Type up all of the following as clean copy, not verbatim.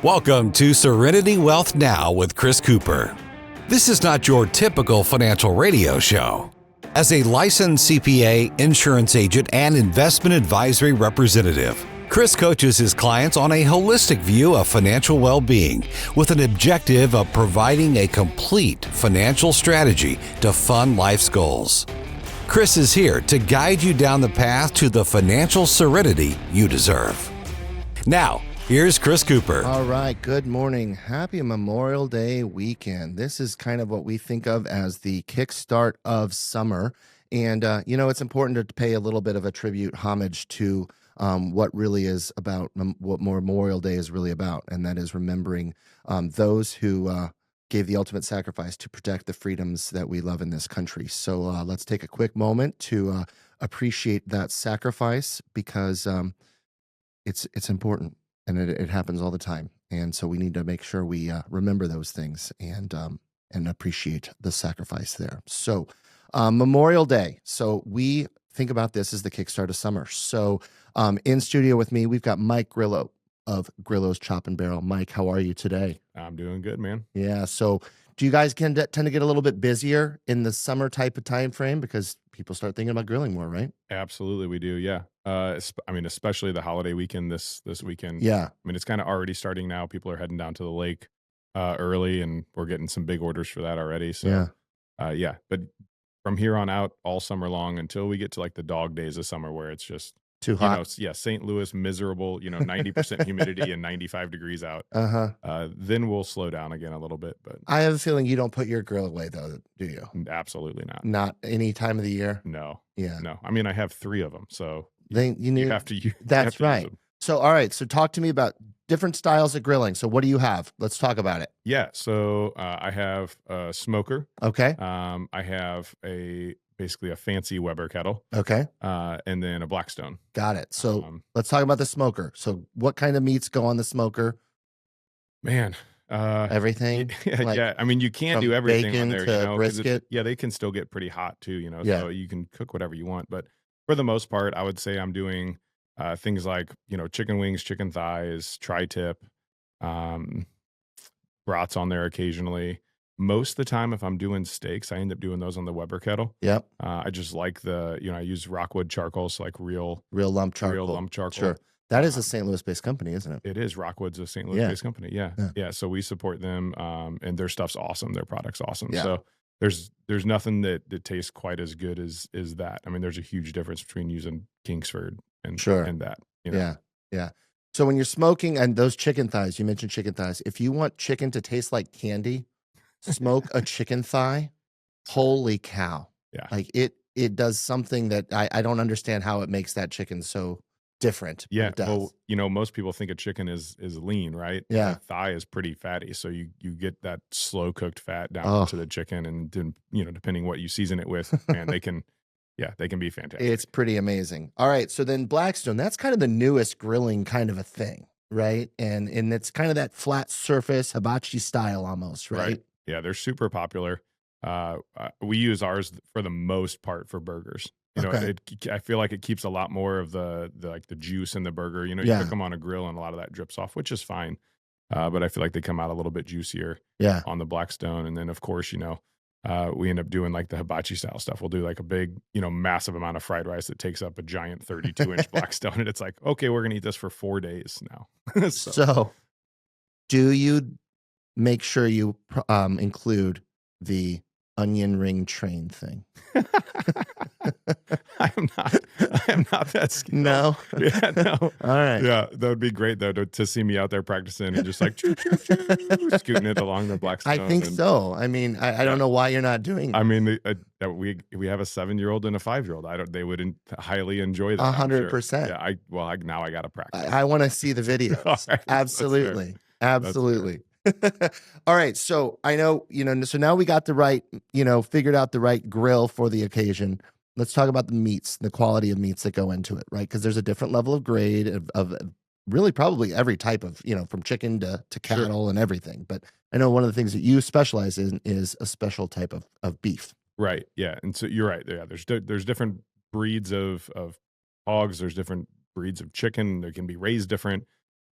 Welcome to Serenity Wealth Now with Chris Cooper. This is not your typical financial radio show. As a licensed CPA, insurance agent, and investment advisory representative, Chris coaches his clients on a holistic view of financial well-being with an objective of providing a complete financial strategy to fund life's goals. Chris is here to guide you down the path to the financial serenity you deserve. Now, here's Chris Cooper. All right. Good morning. Happy Memorial Day weekend. This is kind of what we think of as the kickstart of summer. And, it's important to pay a little bit of a tribute, homage to what really is about, what Memorial Day is really about. And that is remembering those who gave the ultimate sacrifice to protect the freedoms that we love in this country. So let's take a quick moment to appreciate that sacrifice because it's important. And it happens all the time. And so we need to make sure we remember those things and appreciate the sacrifice there. So Memorial Day. So we think about this as the kickstart of summer. So in studio with me, we've got Mike Grillo of Grillo's Chop and Barrel. Mike, how are you today? I'm doing good, man. Yeah. So do you guys tend to get a little bit busier in the summer type of time frame because people start thinking about grilling more, right? Absolutely, we do. Yeah. Especially the holiday weekend this weekend. Yeah. It's kind of already starting now. People are heading down to the lake early, and we're getting some big orders for that already. So, yeah. But from here on out, all summer long, until we get to like the dog days of summer, where it's just too hot. St. Louis, miserable. 90% humidity and 95 degrees out. Then we'll slow down again a little bit. But I have a feeling you don't put your grill away, though, do you? Absolutely not. Not any time of the year. No. Yeah. No. I have 3 of them, so. You have to use. That's right. So, all right. So, talk to me about different styles of grilling. So, what do you have? Let's talk about it. Yeah. So, I have a smoker. Okay. I have basically a fancy Weber kettle. Okay. And then a Blackstone. Got it. So, let's talk about the smoker. So, what kind of meats go on the smoker? Man. Everything. Yeah. You can't do everything bacon on there. to brisket. They can still get pretty hot too. Yeah. So you can cook whatever you want, but. For the most part, I would say I'm doing things like, chicken wings, chicken thighs, tri-tip, brats on there occasionally. Most of the time, if I'm doing steaks, I end up doing those on the Weber kettle. Yep. I just like I use Rockwood charcoal, so like real lump charcoal. Real lump charcoal. Sure. That is a St. Louis-based company, isn't it? It is. Rockwood's a St. Louis-based company. Yeah. So we support them, and their stuff's awesome. Their product's awesome. Yeah. So there's nothing that tastes quite as good as that. There's a huge difference between using Kingsford and that. Yeah. So when you're smoking and those chicken thighs, you mentioned chicken thighs. If you want chicken to taste like candy, smoke a chicken thigh. Holy cow. Yeah. Like it does something that I don't understand how it makes that chicken so different. Yeah. It does. Well, most people think a chicken is lean, right? Yeah. And a thigh is pretty fatty. So you get that slow cooked fat down into the chicken, and then, depending what you season it with, man, they can be fantastic. It's pretty amazing. All right. So then Blackstone, that's kind of the newest grilling kind of a thing, right? And it's kind of that flat surface hibachi style almost, right? Yeah. They're super popular. We use ours for the most part for burgers. I feel like it keeps a lot more of the juice in the burger. You cook them on a grill and a lot of that drips off, which is fine. But I feel like they come out a little bit juicier on the Blackstone. And then of course, we end up doing like the hibachi style stuff. We'll do like a big, massive amount of fried rice that takes up a giant 32-inch Blackstone. And it's like, okay, we're going to eat this for 4 days now. So do you make sure you include the onion ring train thing? I am not that skilled. No. Yeah, no. All right. Yeah, that would be great though to see me out there practicing and just like scooting it along the Blackstone. I think so. I don't know why you're not doing it. We have a 7-year-old and a 5-year-old. They would highly enjoy that. 100%. Yeah. Now I got to practice. I want to see the video. Right, absolutely. Absolutely. All right. So I know, so now we got the right, figured out the right grill for the occasion. Let's talk about the meats, the quality of meats that go into it, right? Because there's a different level of grade of really probably every type of, from chicken to cattle and everything. But I know one of the things that you specialize in is a special type of beef. Right. Yeah. And so you're right. Yeah. There's different breeds of hogs. There's different breeds of chicken. They can be raised different.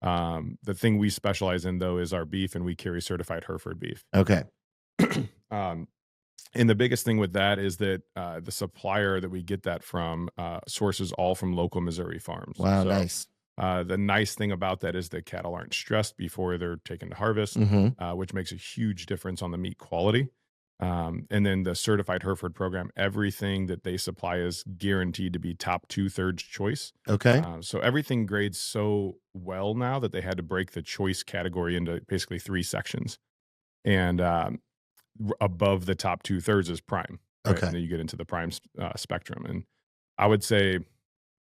The thing we specialize in though is our beef, and we carry certified Hereford beef. Okay. um, and the biggest thing with that is that the supplier that we get that from sources all from local Missouri farms. Wow, So, nice. the nice thing about that is that cattle aren't stressed before they're taken to harvest, which makes a huge difference on the meat quality. And then the certified Hereford program, everything that they supply is guaranteed to be top 2/3 choice. Okay. So everything grades so well now that they had to break the choice category into basically 3 sections. And above the top 2/3 is prime. Right? Okay. And then you get into the prime spectrum. And I would say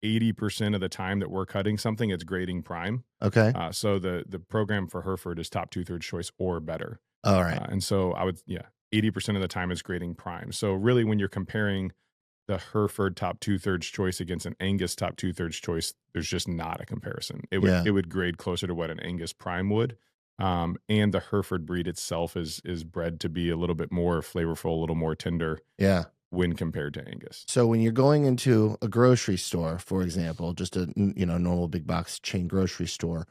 80% of the time that we're cutting something, it's grading prime. Okay. So the program for Hereford is top 2/3 choice or better. All right. And so 80% of the time is grading prime. So really, when you're comparing the Hereford top 2/3 choice against an Angus top 2/3 choice, there's just not a comparison. It would grade closer to what an Angus prime would. And the Hereford breed itself is bred to be a little bit more flavorful, a little more tender. Yeah. When compared to Angus. So when you're going into a grocery store, for example, just a normal big box chain grocery store,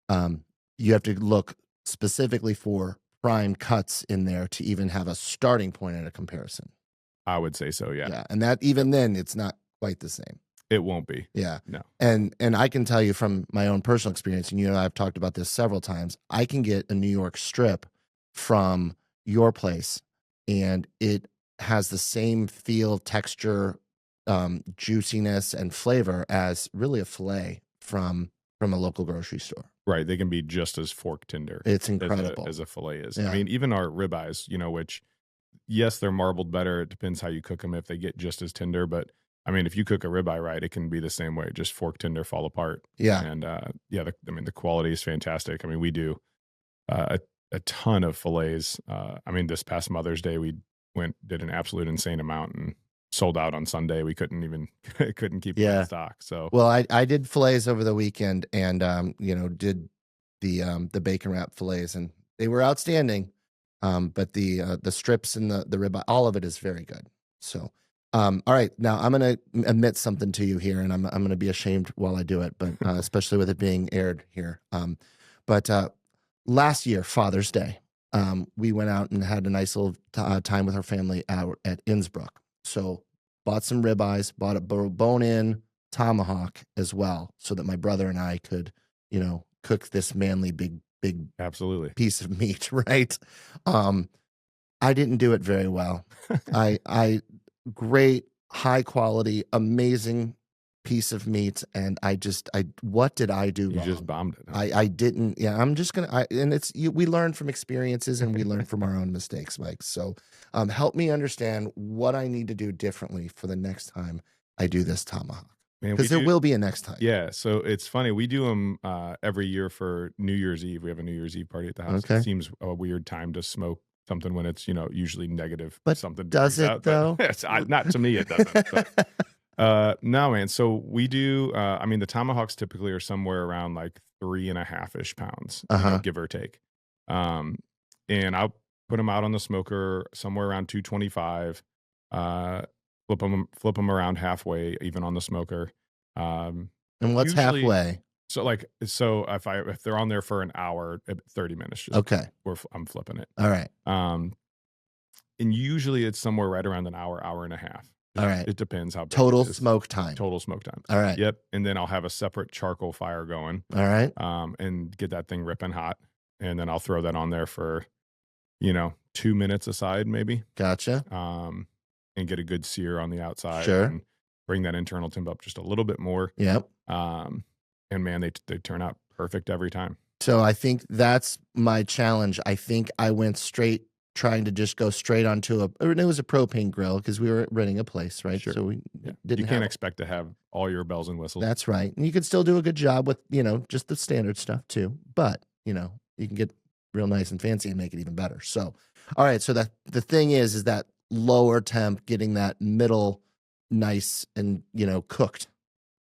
you have to look specifically for prime cuts in there to even have a starting point at a comparison. I would say so, yeah. Yeah, and that even then, it's not quite the same. It won't be. Yeah. No. And I can tell you from my own personal experience, and I've talked about this several times, I can get a New York strip from your place, and it has the same feel, texture, juiciness, and flavor as really a filet from a local grocery store. Right. They can be just as fork tender. It's incredible. As a filet is. Yeah. I mean, even our ribeyes, which, yes, they're marbled better. It depends how you cook them if they get just as tender. But, I mean, if you cook a ribeye right, it can be the same way, just fork tender, fall apart. Yeah. And, the quality is fantastic. I mean, we do a ton of fillets. This past Mother's Day, we did an absolute insane amount and sold out on Sunday. We couldn't keep them in stock. So, well, I did fillets over the weekend, and did the bacon wrap fillets, and they were outstanding. But the strips and the ribeye, all of it is very good. So, all right, now I'm going to admit something to you here, and I'm going to be ashamed while I do it, but especially with it being aired here. But last year, Father's Day, we went out and had a nice little time with our family out at Innsbruck. So bought some ribeyes, bought a bone-in tomahawk as well, so that my brother and I could, cook this manly big absolutely piece of meat, right? I didn't do it very well. I great, high quality, amazing piece of meat, and what did I do wrong? You just bombed it. I didn't. Yeah, I'm just gonna. And we learn from experiences, and we learn from our own mistakes, Mike. So, help me understand what I need to do differently for the next time I do this tomahawk, because there will be a next time. Yeah. So it's funny. We do them every year for New Year's Eve. We have a New Year's Eve party at the house. Okay. It seems a weird time to smoke something when it's usually negative. But something does it out, though? Not to me. It doesn't. But, no, man. So we do. The tomahawks typically are somewhere around like 3.5-ish pounds, give or take. And I'll put them out on the smoker somewhere around 225. Flip them around halfway, even on the smoker. And what's halfway? So if they're on there for an hour, 30 minutes. Okay. I'm flipping it. All right. And usually it's somewhere right around an hour and a half. All right. It depends how big total it is. smoke time. Total smoke time. All right. Yep. And then I'll have a separate charcoal fire going. All right. And get that thing ripping hot. And then I'll throw that on there for, 2 minutes aside, maybe. Gotcha. And get a good sear on the outside. Sure. And bring that internal temp up just a little bit more. Yep. And man, they turn out perfect every time. So I think that's my challenge. I think I went straight, trying to just go straight onto it was a propane grill because we were renting a place, right? Sure. So we didn't. You can't expect to have all your bells and whistles. That's right. And you can still do a good job with, just the standard stuff too. But, you can get real nice and fancy and make it even better. So, all right. So the thing is that lower temp, getting that middle nice and, cooked.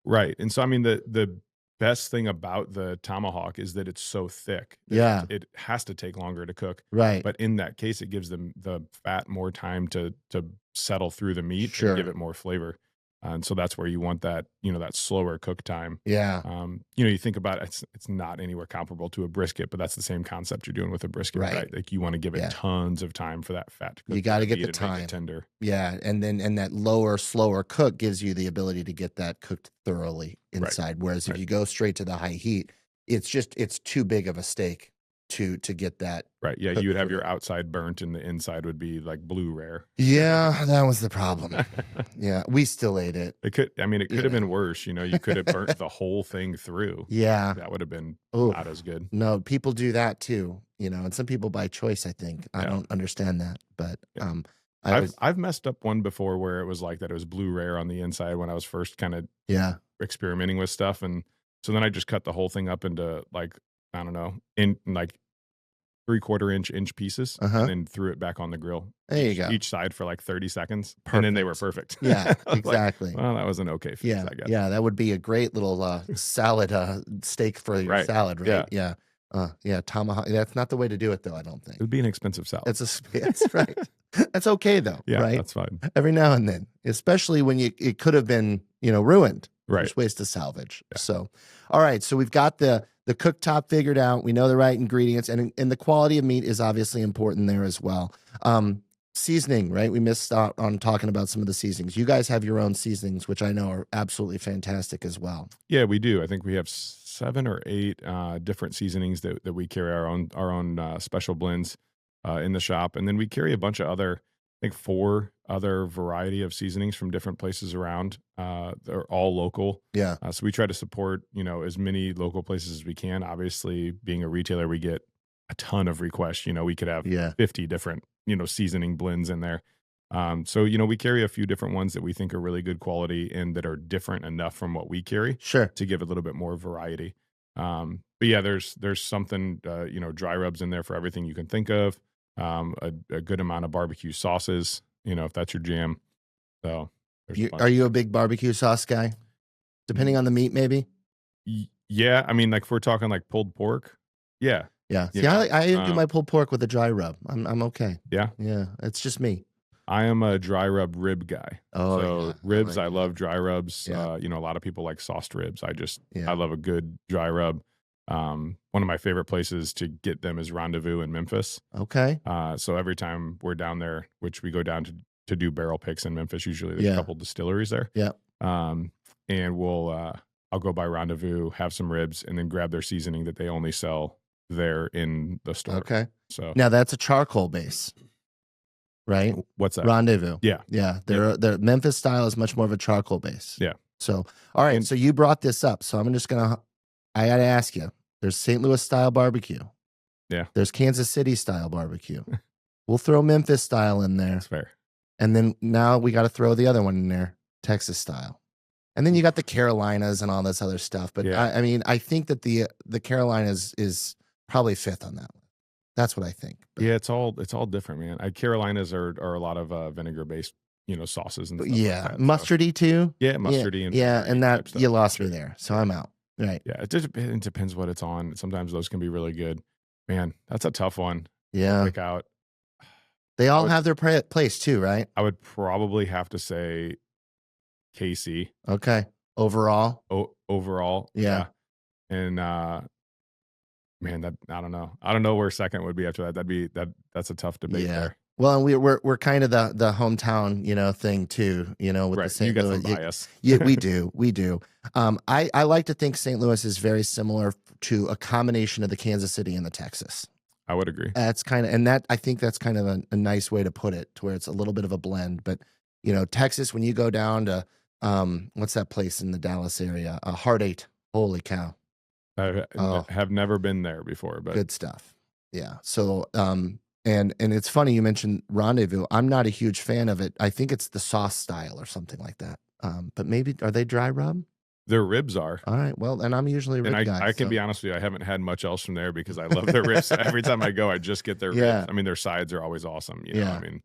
Right. And so, the best thing about the tomahawk is that it's so thick. Yeah. It has to take longer to cook. Right. But in that case, it gives them the fat more time to settle through the meat Sure. and give it more flavor. And so that's where you want that, that slower cook time. Yeah. You think about it, it's not anywhere comparable to a brisket, but that's the same concept you're doing with a brisket, right? Like you want to give it tons of time for that fat to cook. You got to get the make time. it tender. Yeah. And that lower, slower cook gives you the ability to get that cooked thoroughly inside. Whereas if you go straight to the high heat, it's too big of a steak to get that. Right. Yeah. You would have your outside burnt and the inside would be like blue rare. Yeah. That was the problem. Yeah. We still ate it. It could have been worse. You could have burnt the whole thing through. Yeah. That would have been not as good. No, people do that too, and some people by choice, I think. I don't understand that. But I've messed up one before where it was like that. It was blue rare on the inside when I was first kind of experimenting with stuff. And so then I just cut the whole thing up into like, I don't know, in like 3/4 inch pieces, and then threw it back on the grill. There you go. Each side for like 30 seconds. And then they were perfect. Yeah, exactly. Like, well, that was an okay fix, I guess. Yeah, that would be a great little salad steak for your salad, right? Yeah. Tomahawk. That's not the way to do it, though, I don't think. It would be an expensive salad. That's right. That's okay, though, yeah, right? That's fine. Every now and then, especially when it could have been, ruined. Right. There's ways to salvage. Yeah. So, all right. So we've got the cooktop figured out. We know the right ingredients, and the quality of meat is obviously important there as well. Seasoning, right? We missed out on talking about some of the seasonings. You guys have your own seasonings, which I know are absolutely fantastic as well. Yeah, we do. I think we have 7 or 8 different seasonings that we carry our own special blends in the shop, and then we carry a bunch of other. I think 4 other variety of seasonings from different places around. They're all local. Yeah. So we try to support, as many local places as we can. Obviously, being a retailer, we get a ton of requests. We could have 50 different, seasoning blends in there. So, we carry a few different ones that we think are really good quality and that are different enough from what we carry. Sure. To give a little bit more variety. But yeah, there's something, dry rubs in there for everything you can think of. A good amount of barbecue sauces, if that's your jam. So, are you a big barbecue sauce guy? Depending on the meat, maybe. Yeah, I mean, like if we're talking like pulled pork, yeah. See, I do my pulled pork with a dry rub. I'm okay. Yeah, it's just me. I am a dry rub rib guy. Oh, so ribs, I love dry rubs. Yeah. A lot of people like sauced ribs. I love a good dry rub. One of my favorite places to get them is Rendezvous in Memphis. Okay. So every time we're down there, which we go down to do barrel picks in Memphis, usually there's a couple distilleries there. Yeah. And I'll go by Rendezvous, have some ribs, and then grab their seasoning that they only sell there in the store. Okay. So now that's a charcoal base, right? What's that? Rendezvous. Yeah. Yeah. Their Memphis style is much more of a charcoal base. Yeah. So, all right. So you brought this up. So I got to ask you. There's St. Louis style barbecue. Yeah. There's Kansas City style barbecue. We'll throw Memphis style in there. That's fair. And then now we got to throw the other one in there, Texas style. And then you got the Carolinas and all this other stuff. But I mean, I think that the Carolinas is probably 5th on that one. That's what I think. But, yeah, it's all different, man. Carolinas are a lot of vinegar based, sauces and stuff. Yeah, like that, mustardy too. Yeah, mustardy and that you lost me there, so I'm out. Right. Yeah, it depends what it's on. Sometimes those can be really good. Man, that's a tough one. Yeah. To pick out. They all have their place too, right? I would probably have to say KC. Okay. Overall? Overall. Yeah. And man, I don't know. I don't know where second would be after that. That's a tough debate there. Well, and we're kind of the hometown, thing too, with the St. Louis. You got some bias. Yeah, we do. I like to think St. Louis is very similar to a combination of the Kansas City and the Texas. I would agree. That's kind of, and that I think that's kind of a nice way to put it, to where it's a little bit of a blend. But Texas, when you go down to what's that place in the Dallas area? Heart 8. Holy cow! I have never been there before, but good stuff. Yeah. So and it's funny you mentioned Rendezvous. I'm not a huge fan of it. I think it's the sauce style or something like that. But maybe are they dry rub? Their ribs are. All right. Well, and I'm usually a rib guy. I can be honest with you, I haven't had much else from there because I love their ribs. Every time I go, I just get their ribs. I mean, their sides are always awesome. I mean,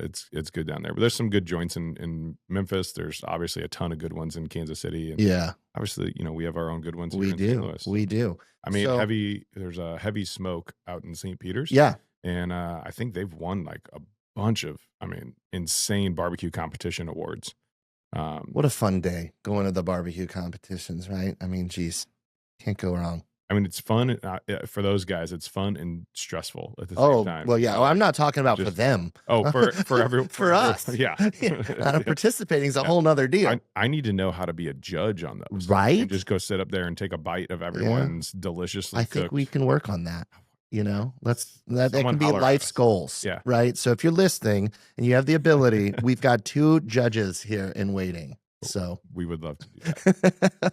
it's good down there. But there's some good joints in Memphis. There's obviously a ton of good ones in Kansas City. And obviously, we have our own good ones here in St. Louis. We do. I mean, there's a Heavy Smoke out in St. Peter's. Yeah. And I think they've won like a bunch of, insane barbecue competition awards. What a fun day going to the barbecue competitions, right? I mean, geez, can't go wrong. I mean, it's fun for those guys. It's fun and stressful at the same time. Well, yeah. I'm not talking about for them. For everyone. For us. Yeah. Participating is a whole nother deal. I need to know how to be a judge on those. Right? And just go sit up there and take a bite of everyone's deliciously cooked. I think we can work on that. That can be life's goals. Yeah. Right. So if you're listening and you have the ability, we've got 2 judges here in waiting. So we would love to do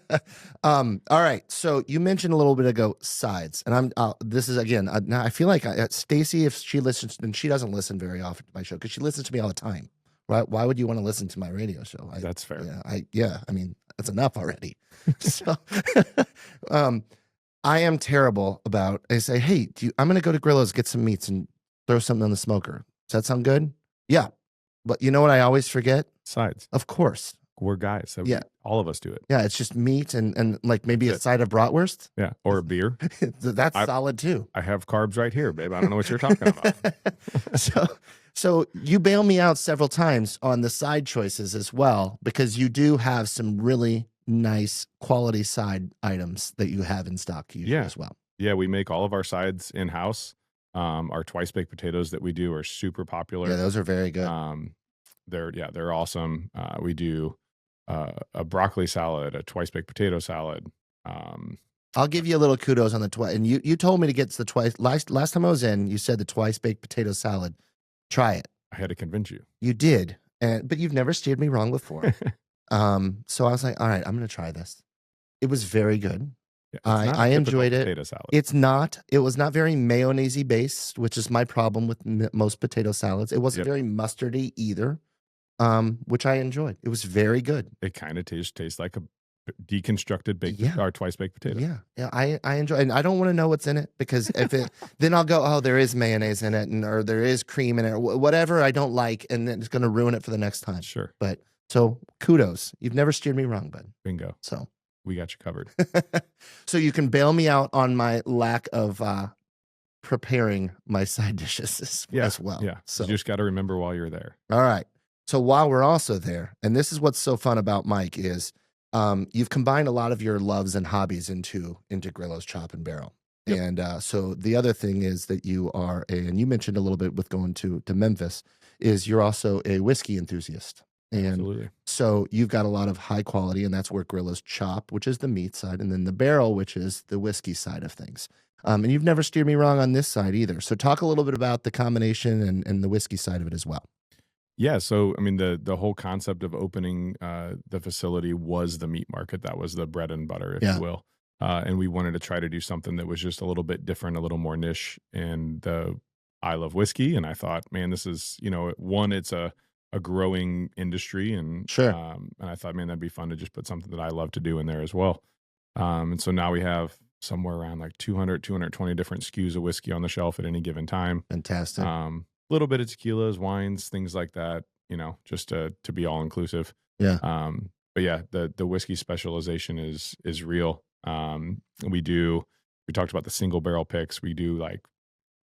that. All right. So you mentioned a little bit ago sides, and this is again. Now I feel like Stacy, if she listens, and she doesn't listen very often to my show because she listens to me all the time. Right? Why would you want to listen to my radio show? That's fair. Yeah. I mean, that's enough already. So, I am terrible about. I say, hey, I'm going to go to Grillo's, get some meats, and throw something on the smoker. Does that sound good? Yeah. But you know what I always forget? Sides. Of course. We're guys. So all of us do it. Yeah, it's just meat and like maybe a side of bratwurst. Yeah, or a beer. That's solid too. I have carbs right here, babe. I don't know what you're talking about. So you bail me out several times on the side choices as well, because you do have some really nice quality side items that you have in stock usually as well. Yeah, we make all of our sides in-house. Our twice baked potatoes that we do are super popular. Yeah, those are very good. They're awesome. We do a broccoli salad, a twice baked potato salad. I'll give you a little kudos on the twice. And you told me to get the twice. Last time I was in, you said the twice baked potato salad. Try it. I had to convince you. You did, but you've never steered me wrong before. So I was like, all right, I'm going to try this. It was very good. Yeah, I enjoyed it. Potato salad. It was not very mayonnaise based, which is my problem with most potato salads. It wasn't very mustardy either. Which I enjoyed. It was very good. It kind of tastes like a deconstructed baked or twice baked potato. Yeah. I enjoy, and I don't want to know what's in it, because then I'll go, oh, there is mayonnaise in it, or there is cream in it, or whatever I don't like, and then it's going to ruin it for the next time. Sure. But so kudos, you've never steered me wrong, bud. Bingo. So we got you covered. So you can bail me out on my lack of preparing my side dishes as well. Yeah. So you just got to remember while you're there. All right. So while we're also there, and this is what's so fun about Mike is you've combined a lot of your loves and hobbies into Grillo's Chop and Barrel. Yep. And so the other thing is that you are and you mentioned a little bit with going to Memphis, is you're also a whiskey enthusiast. And Absolutely. So you've got a lot of high quality, and that's where Grillo's Chop, which is the meat side, and then the Barrel, which is the whiskey side of things. And you've never steered me wrong on this side either. So talk a little bit about the combination and the whiskey side of it as well. Yeah, so I mean the whole concept of opening the facility was the meat market. That was the bread and butter, if you will. And we wanted to try to do something that was just a little bit different, a little more niche. And I love whiskey, and I thought, man, this is it's a growing industry, and and I thought, man, that'd be fun to just put something that I love to do in there as well. And so now we have somewhere around like 220 different SKUs of whiskey on the shelf at any given time. Fantastic. Little bit of tequilas, wines, things like that, just to be all inclusive. Yeah. But yeah, the whiskey specialization is real. We talked about the single barrel picks. We do like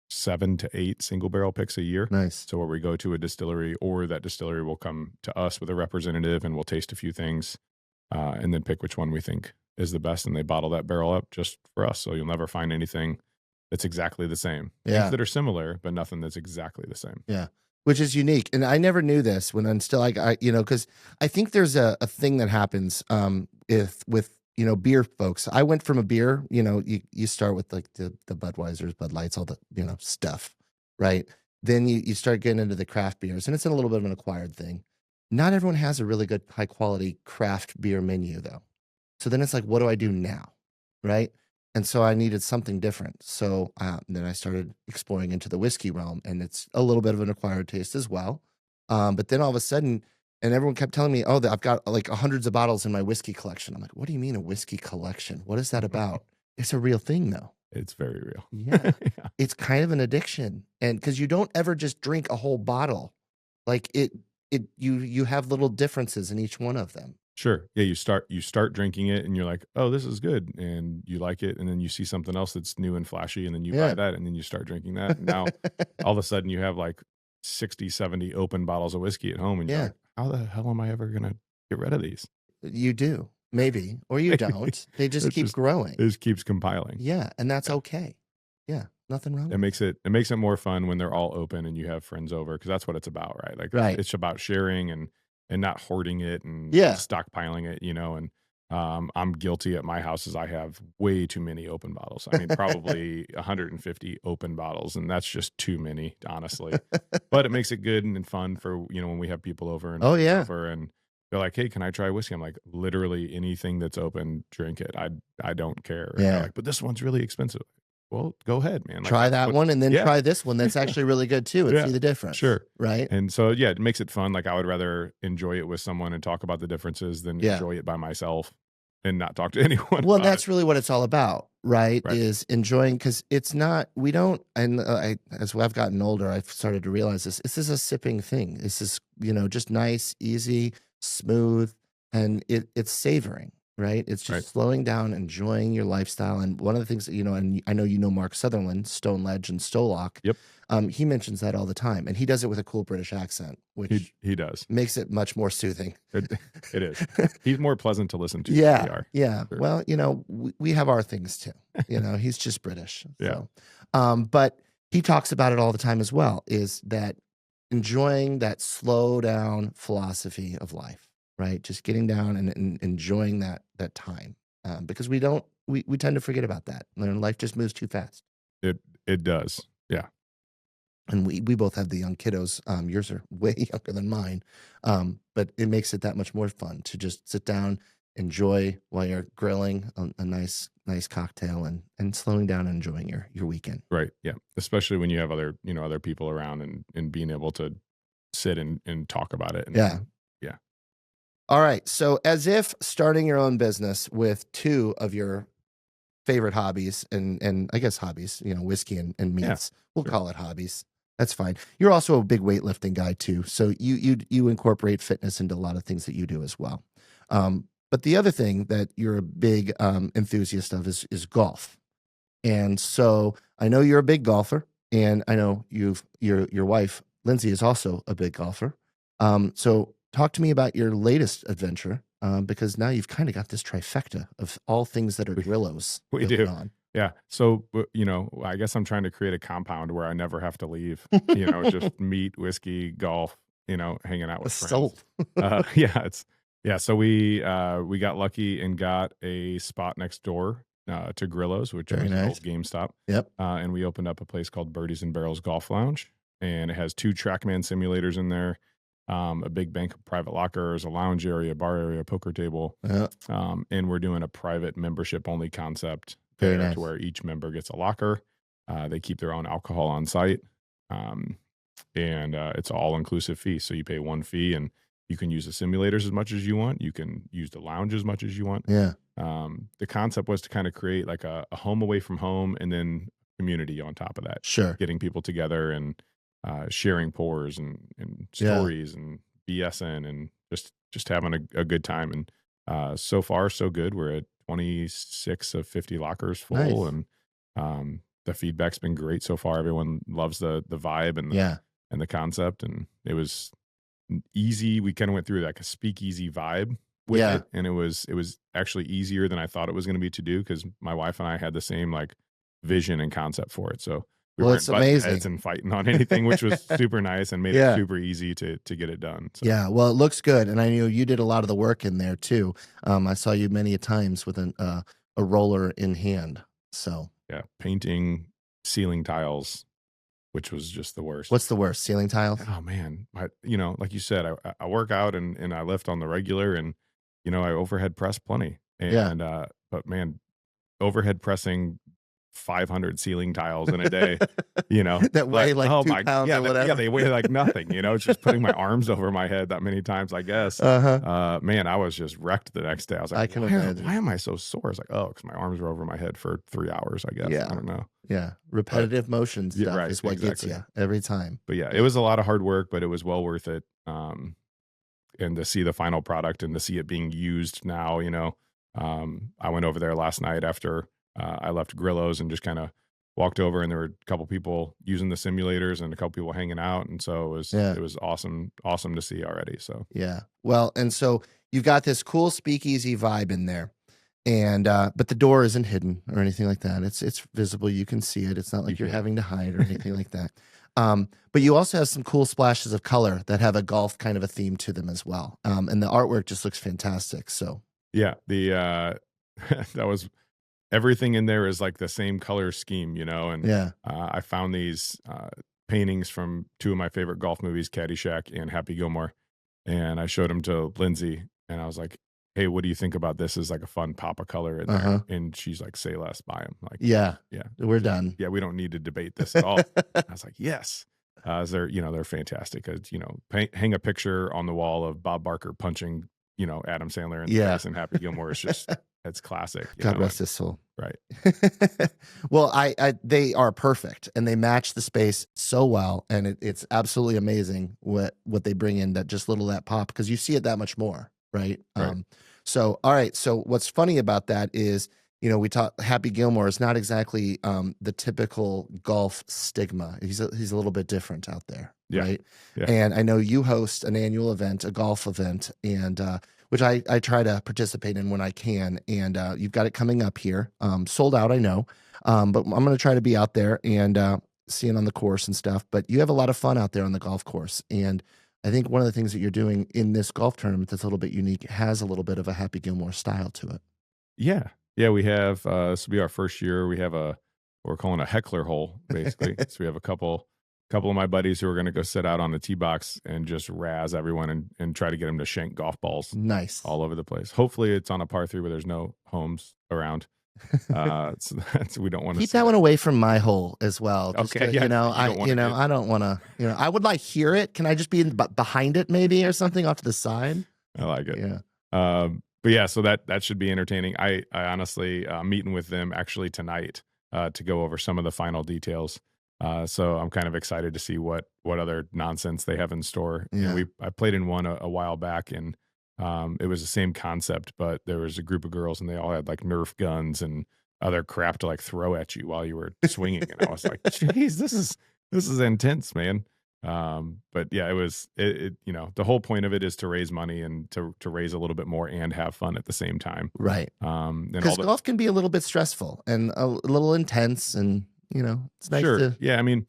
7 to 8 single barrel picks a year. Nice. So where we go to a distillery, or that distillery will come to us with a representative, and we'll taste a few things, and then pick which one we think is the best. And they bottle that barrel up just for us. So you'll never find anything that's exactly the same. Yeah. Things that are similar, but nothing that's exactly the same. Yeah. Which is unique. And I never knew this when I'm still because I think there's a thing that happens with beer folks. I went from a beer, you start with like the Budweisers, Bud Lights, all the, stuff, right? Then you start getting into the craft beers, and it's a little bit of an acquired thing. Not everyone has a really good high quality craft beer menu though. So then it's like, what do I do now? Right. And so I needed something different. So then I started exploring into the whiskey realm, and it's a little bit of an acquired taste as well. But then all of a sudden, and everyone kept telling me, that I've got like hundreds of bottles in my whiskey collection. I'm like, what do you mean a whiskey collection? What is that about? It's a real thing though. It's very real. Yeah. It's kind of an addiction. And because you don't ever just drink a whole bottle. Like you have little differences in each one of them. Sure. Yeah, you start drinking it, and you're like, oh, this is good, and you like it, and then you see something else that's new and flashy, and then you buy that, and then you start drinking that. And now all of a sudden you have like 60, 70 open bottles of whiskey at home, and you're like, how the hell am I ever going to get rid of these. You do, maybe, or you don't. They just keep growing. It just keeps compiling. Yeah, and that's okay. Yeah, nothing wrong. It makes it more fun when they're all open and you have friends over, because that's what it's about, right? Like, it's about sharing and not hoarding it and stockpiling it, and I'm guilty at my house, as I have way too many open bottles. I mean, probably 150 open bottles, and that's just too many, honestly. But it makes it good and fun for, when we have people over and and they're like, "Hey, can I try whiskey?" I'm like, "Literally anything that's open, drink it. I don't care." And they're like, "But this one's really expensive." Well, go ahead, man. Like, try that one and then try this one that's actually really good too, and see the difference. Sure. Right. And so, it makes it fun. Like, I would rather enjoy it with someone and talk about the differences than enjoy it by myself and not talk to anyone. Well, that's really what it's all about, right? Is enjoying, because it's not, we don't, and as I've gotten older, I've started to realize this is a sipping thing. This is, just nice, easy, smooth, and it's savoring. Right. It's just slowing down, enjoying your lifestyle. And one of the things that, and I know Mark Sutherland, Stone Ledge and Stolock. Yep. He mentions that all the time. And he does it with a cool British accent, which he does. Makes it much more soothing. It is. He's more pleasant to listen to than we are. Yeah. Sure. Well, we have our things too. He's just British. Yeah. So. But he talks about it all the time as well, is that enjoying that slow down philosophy of life. Right, just getting down and enjoying that time, because we tend to forget about that. Life just moves too fast. It does, yeah. And we both have the young kiddos. Yours are way younger than mine, but it makes it that much more fun to just sit down, enjoy while you're grilling a nice cocktail, and slowing down and enjoying your weekend. Right, yeah. Especially when you have other people around and being able to sit and talk about it. Yeah. All right. So, as if starting your own business with two of your favorite hobbies, and I guess hobbies, whiskey and meats, we'll call it hobbies. That's fine. You're also a big weightlifting guy too, so you incorporate fitness into a lot of things that you do as well. But the other thing that you're a big enthusiast of is golf. And so I know you're a big golfer, and I know your wife Lindsay is also a big golfer. So talk to me about your latest adventure, because now you've kind of got this trifecta of all things that are Grillos. We do. On. Yeah. So, I guess I'm trying to create a compound where I never have to leave, just meat, whiskey, golf, hanging out with friends. So we got lucky and got a spot next door to Grillo's, which is an old GameStop. Yep. And we opened up a place called Birdies and Barrels Golf Lounge, and it has 2 TrackMan simulators in there. A big bank of private lockers, a lounge area, bar area, poker table. And we're doing a private membership only concept to where each member gets a locker. They keep their own alcohol on site. And it's an all-inclusive fee. So you pay one fee and you can use the simulators as much as you want. You can use the lounge as much as you want. Yeah. The concept was to kind of create like a home away from home, and then community on top of that. Sure. Getting people together and sharing pours and stories and BSing and just having a good time. And so far so good. We're at 26 of 50 lockers full. Nice. And the feedback's been great so far. Everyone loves the vibe and the concept, and it was easy. We kind of went through like a speakeasy vibe with it, and it was actually easier than I thought it was going to be to do, because my wife and I had the same like vision and concept for it. So we weren't it's amazing. Heads and fighting on anything, which was super nice and made it super easy to get it done. So. Yeah, well, it looks good, and I knew you did a lot of the work in there too. I saw you many a times with a roller in hand. So yeah, painting ceiling tiles, which was just the worst. What's the worst? Ceiling tiles? Oh man, like you said, I work out and I lift on the regular, and I overhead press plenty. And but man, overhead pressing 500 ceiling tiles in a day, that weigh like 2 pounds or whatever. Yeah, they weigh like nothing, just putting my arms over my head that many times, I guess. Man, I was just wrecked the next day. I was like, why am I so sore? It's like, because my arms were over my head for 3 hours, I guess. I don't know. Yeah. Repetitive motion stuff is what gets you every time. But it was a lot of hard work, but it was well worth it. And to see the final product and to see it being used now, I went over there last night after I left Grillo's and just kind of walked over, and there were a couple people using the simulators and a couple people hanging out. And so it was awesome to see already. So, yeah. Well, and so you've got this cool speakeasy vibe in there. And but the door isn't hidden or anything like that. It's visible. You can see it. It's not like you're having to hide or anything like that. But you also have some cool splashes of color that have a golf kind of a theme to them as well. And the artwork just looks fantastic. So yeah, the that was everything in there is like the same color scheme, and yeah, I found these paintings from two of my favorite golf movies, Caddyshack and Happy Gilmore, and I showed them to Lindsay, and I was like, hey, what do you think about this as like a fun pop of color in there? And she's like, say less, buy them. Like, yeah, yeah, we're done. Yeah, we don't need to debate this at all. I was like, yes. They're fantastic. Hang a picture on the wall of Bob Barker punching, Adam Sandler in the face, and Happy Gilmore is just, it's classic. God rest his soul. Right. Well, they are perfect, and they match the space so well, and it's absolutely amazing what they bring in, that just that pop, because you see it that much more, right? So, all right. So what's funny about that is, we talk, Happy Gilmore is not exactly the typical golf stigma. He's a little bit different out there, right? Yeah. And I know you host an annual event, a golf event, and which I try to participate in when I can. And you've got it coming up here, sold out, I know, but I'm going to try to be out there and seeing on the course and stuff. But you have a lot of fun out there on the golf course, and I think one of the things that you're doing in this golf tournament that's a little bit unique has a little bit of a Happy Gilmore style to it. Yeah. We have this will be our first year. We have we're calling a heckler hole, basically. So we have a couple of my buddies who are going to go sit out on the tee box and just razz everyone and try to get them to shank golf balls. Nice. All over the place. Hopefully it's on a par 3 where there's no homes around. So we don't want to keep that one away from my hole as well. Okay. I don't want to, I would like hear it. Can I just be behind it maybe or something off to the side? I like it. Yeah. But yeah, so that should be entertaining. I honestly meeting with them actually tonight to go over some of the final details. So I'm kind of excited to see what other nonsense they have in store. Yeah. I played in one a while back, and it was the same concept, but there was a group of girls and they all had like Nerf guns and other crap to like throw at you while you were swinging. And I was like, geez, this is intense, man. But yeah, the whole point of it is to raise money and to raise a little bit more and have fun at the same time. Right. Because golf can be a little bit stressful and a little intense, and it's nice to. Yeah. I mean,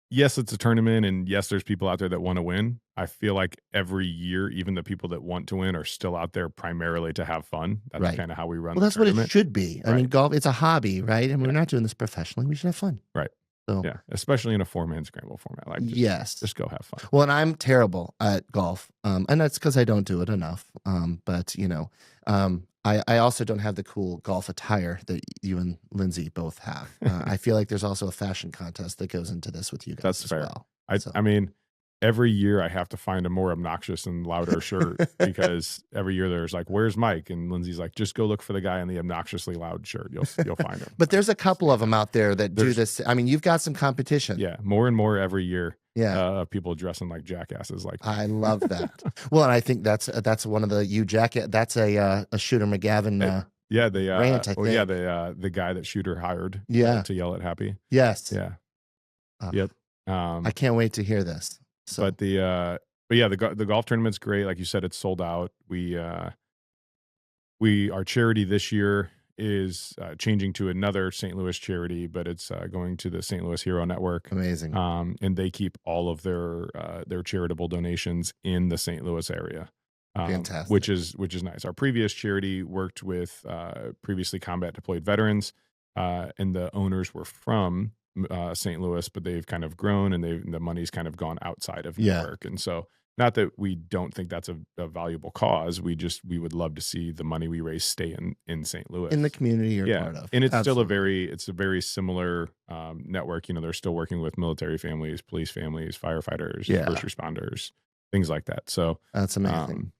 yes, it's a tournament, and yes, there's people out there that want to win. I feel like every year, even the people that want to win are still out there primarily to have fun. That's kind of how we run. Well, that's what it should be. I mean, golf, it's a hobby, right? And we're not doing this professionally. We should have fun. Right. So, yeah, especially in a 4-man scramble format. Like, just go have fun. Well, and I'm terrible at golf, and that's because I don't do it enough. But I also don't have the cool golf attire that you and Lindsay both have. I feel like there's also a fashion contest that goes into this with you guys. That's as fair. Well. I mean, every year I have to find a more obnoxious and louder shirt because every year there's like, where's Mike? And Lindsay's like, just go look for the guy in the obnoxiously loud shirt. You'll find him. But there's a couple of them out there that do this. I mean, you've got some competition. Yeah, more and more every year. Yeah, people dressing like jackasses. Like, I love that. Well, and I think that's one of the jacket. That's a Shooter McGavin. Rant, I think. Yeah, the guy that Shooter hired. Yeah. To yell at Happy. Yes. Yeah. Yep. I can't wait to hear this. So. But the golf tournament's great. Like you said, it's sold out. Our charity this year is changing to another St. Louis charity, but it's going to the St. Louis Hero Network. Amazing. And they keep all of their charitable donations in the St. Louis area. Fantastic. Which is nice. Our previous charity worked with previously combat deployed veterans, and the owners were from St. Louis, but they've kind of grown, and the money's kind of gone outside of New York. And so, not that we don't think that's a valuable cause, we would love to see the money we raise stay in St. Louis, in the community you're part of. And it's still a very similar network. They're still working with military families, police families, firefighters, first responders, things like that. So that's amazing.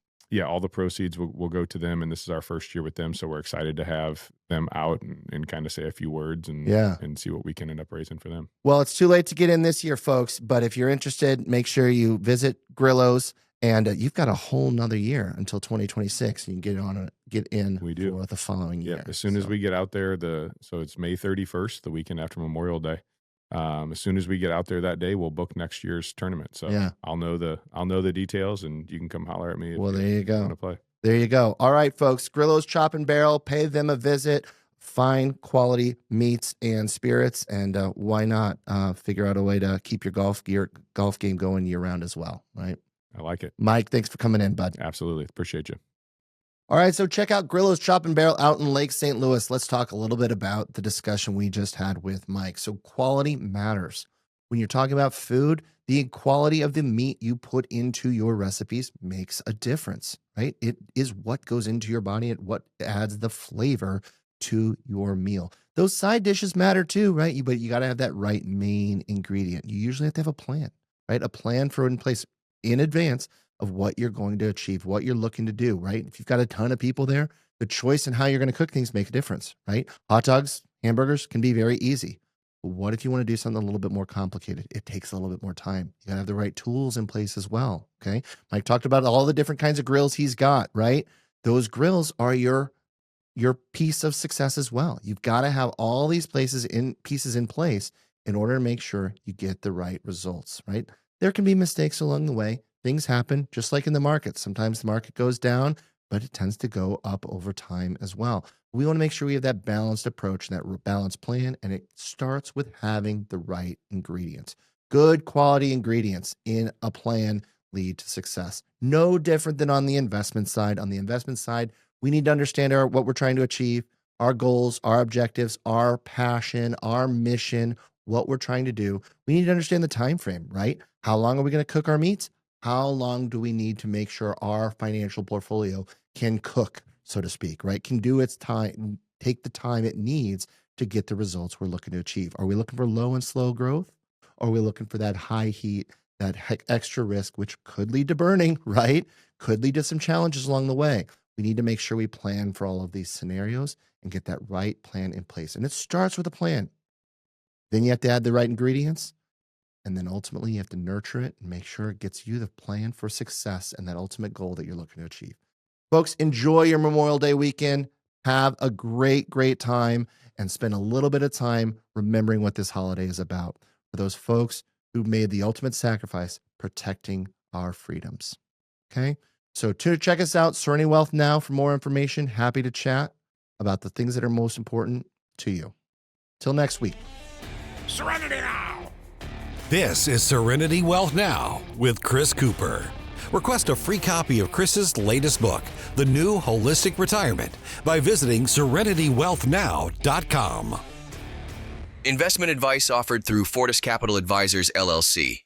All the proceeds will go to them, and this is our first year with them, so we're excited to have them out and kind of say a few words and see what we can end up raising for them. Well, it's too late to get in this year, folks, but if you're interested, make sure you visit Grillo's, and you've got a whole nother year until 2026. You can get in for the following year. As soon as we get out there, so it's May 31st, the weekend after Memorial Day. As soon as we get out there that day, we'll book next year's tournament. So I'll know the details, and you can come holler at me. Well, there you go. Want to play? There you go. All right, folks. Grillo's Chop and Barrel. Pay them a visit. Fine quality meats and spirits, and why not figure out a way to keep your golf game going year round as well, right? I like it. Mike, thanks for coming in, bud. Absolutely. Appreciate you. All right, so check out Grillo's Chop and Barrel out in Lake St. Louis. Let's talk a little bit about the discussion we just had with Mike. So quality matters. When you're talking about food, the quality of the meat you put into your recipes makes a difference, right? It is what goes into your body and what adds the flavor to your meal. Those side dishes matter too, right? But you got to have that right main ingredient. You usually have to have a plan, right? A plan for in place in advance of what you're going to achieve, what you're looking to do, right? If you've got a ton of people there, the choice in how you're going to cook things make a difference, right? Hot dogs, hamburgers can be very easy. But what if you want to do something a little bit more complicated? It takes a little bit more time. You got to have the right tools in place as well, okay? Mike talked about all the different kinds of grills he's got, right? Those grills are your piece of success as well. You've got to have all these pieces in place in order to make sure you get the right results, right? There can be mistakes along the way. Things happen just like in the market. Sometimes the market goes down, but it tends to go up over time as well. We want to make sure we have that balanced approach and that balanced plan, and it starts with having the right ingredients. Good quality ingredients in a plan lead to success. No different than on the investment side. On the investment side, we need to understand what we're trying to achieve, our goals, our objectives, our passion, our mission, what we're trying to do. We need to understand the time frame, right? How long are we going to cook our meats? How long do we need to make sure our financial portfolio can cook, so to speak, right? Can do its time, take the time it needs to get the results we're looking to achieve. Are we looking for low and slow growth? Or are we looking for that high heat, that extra risk, which could lead to burning, right? Could lead to some challenges along the way. We need to make sure we plan for all of these scenarios and get that right plan in place. And it starts with a plan. Then you have to add the right ingredients. And then ultimately you have to nurture it and make sure it gets you the plan for success and that ultimate goal that you're looking to achieve. Folks, enjoy your Memorial Day weekend. Have a great, great time and spend a little bit of time remembering what this holiday is about. For those folks who made the ultimate sacrifice, protecting our freedoms. Okay? So to check us out, Serenity Wealth Now for more information. Happy to chat about the things that are most important to you. Till next week. Serenity Now! This is Serenity Wealth Now with Chris Cooper. Request a free copy of Chris's latest book, The New Holistic Retirement, by visiting SerenityWealthNow.com. Investment advice offered through Fortis Capital Advisors, LLC.